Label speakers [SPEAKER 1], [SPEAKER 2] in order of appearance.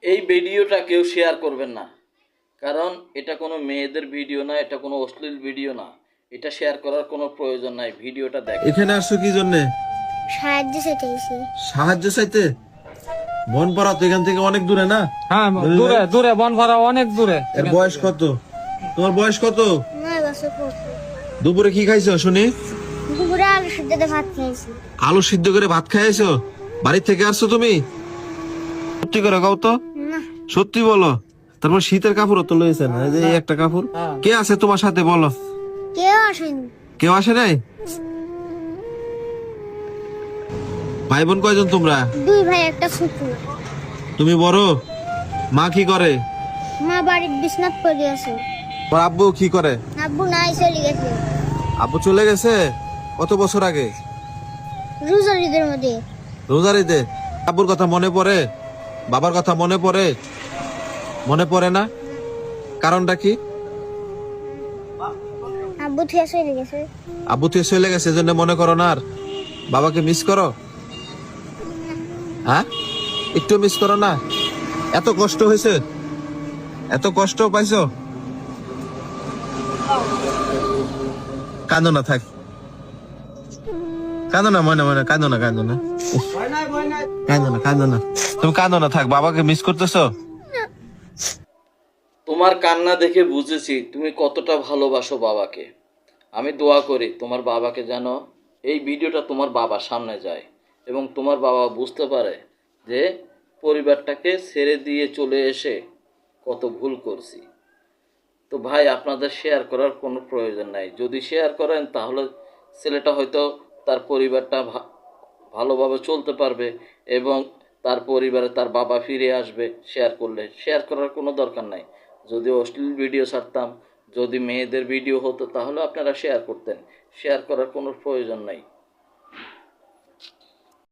[SPEAKER 1] এই ভিডিওটা কেউ শেয়ার করবেন না, কারণ এটা কোনো মেয়েদের ভিডিও না, এটা কোনো অশ্লীল ভিডিও না। এটা শেয়ার করার কোনো প্রয়োজন নাই। ভিডিওটা দেখেন।
[SPEAKER 2] এখানে আসছো কি জন্যে?
[SPEAKER 3] সাহায্য চাইতেছি।
[SPEAKER 2] সাহায্য চাইতে? বনপাড়া তো এখান থেকে অনেক দূরে না?
[SPEAKER 4] হ্যাঁ, দূরে দূরে বনপাড়া অনেক দূরে।
[SPEAKER 2] এর বয়স কত? তোমার বয়স কত?
[SPEAKER 3] 9 বছর পড়ছে।
[SPEAKER 2] দুপুরে কি খাইছো শুনি?
[SPEAKER 3] দুপুরে আলু সিদ্ধ দিয়ে ভাত খেয়েছি।
[SPEAKER 2] আলু সিদ্ধ করে ভাত খাইছো? বাড়ি থেকে আসছো তুমি? সত্যি করে কও তো।
[SPEAKER 3] না,
[SPEAKER 2] সত্যি বলো। তারপর শীতের কাপড়ও তো লয়েছেন, এই যে এই একটা কাপড়। কে আছে তোমার সাথে বলো?
[SPEAKER 3] কেউ আসেনি।
[SPEAKER 2] কেউ আসে নাই? ভাই বোন কয়জন তোমরা?
[SPEAKER 3] 2 ভাই একটা ফুপু।
[SPEAKER 2] তুমি বড়? মা কি করে?
[SPEAKER 3] মা বাড়ির বিছনাত পড়ে আছে।
[SPEAKER 2] তোর আব্বু কি করে?
[SPEAKER 3] আব্বু নাই, চলে গেছে
[SPEAKER 2] আব্বু চলে গেছে কত বছর আগে?
[SPEAKER 3] রোজার ঈদের মধ্যে।
[SPEAKER 2] রোজার ঈদে? আব্বুর কথা মনে পড়ে? বাবার কথা মনে পড়ে? মনে পড়ে না? কারণটা কি?
[SPEAKER 3] আব্বু থেকে চলে গেছে।
[SPEAKER 2] আব্বু তুই চলে গেছে এজন্য মনে করো না? আর বাবাকে মিস করো? হ্যাঁ, একটু মিস করো না? এত কষ্ট হয়েছে, এত কষ্ট পাইছো? কাঁদো না, থাক, কাঁদো না, মনে মনে কাঁদো না, কাঁদো না, কাঁদো না, কাঁদো না, তুমি কাঁদো না, থাক। বাবাকে মিস করতেছো?
[SPEAKER 1] তোমার কান্না দেখে বুঝেছি তুমি কতটা ভালোবাসো বাবাকে। আমি দোয়া করি তোমার বাবাকে যেন এই ভিডিওটা তোমার বাবার সামনে যায় এবং তোমার বাবা বুঝতে পারে যে পরিবারটাকে ছেড়ে দিয়ে চলে এসে কত ভুল করছি। তো ভাই, আপনাদের শেয়ার করার কোনো প্রয়োজন নাই। যদি শেয়ার করেন তাহলে ছেলেটা হয়তো তার পরিবারটা ভালোভাবে চলতে পারবে এবং তার পরিবারে তার বাবা ফিরে আসবে। শেয়ার করলে শেয়ার করার কোনো দরকার নাই। যদি অশ্লীল ভিডিও ছাড়তাম, যদি মেয়েদের ভিডিও হতো, তাহলে আপনারা শেয়ার করতেন। শেয়ার করার কোনো প্রয়োজন নাই।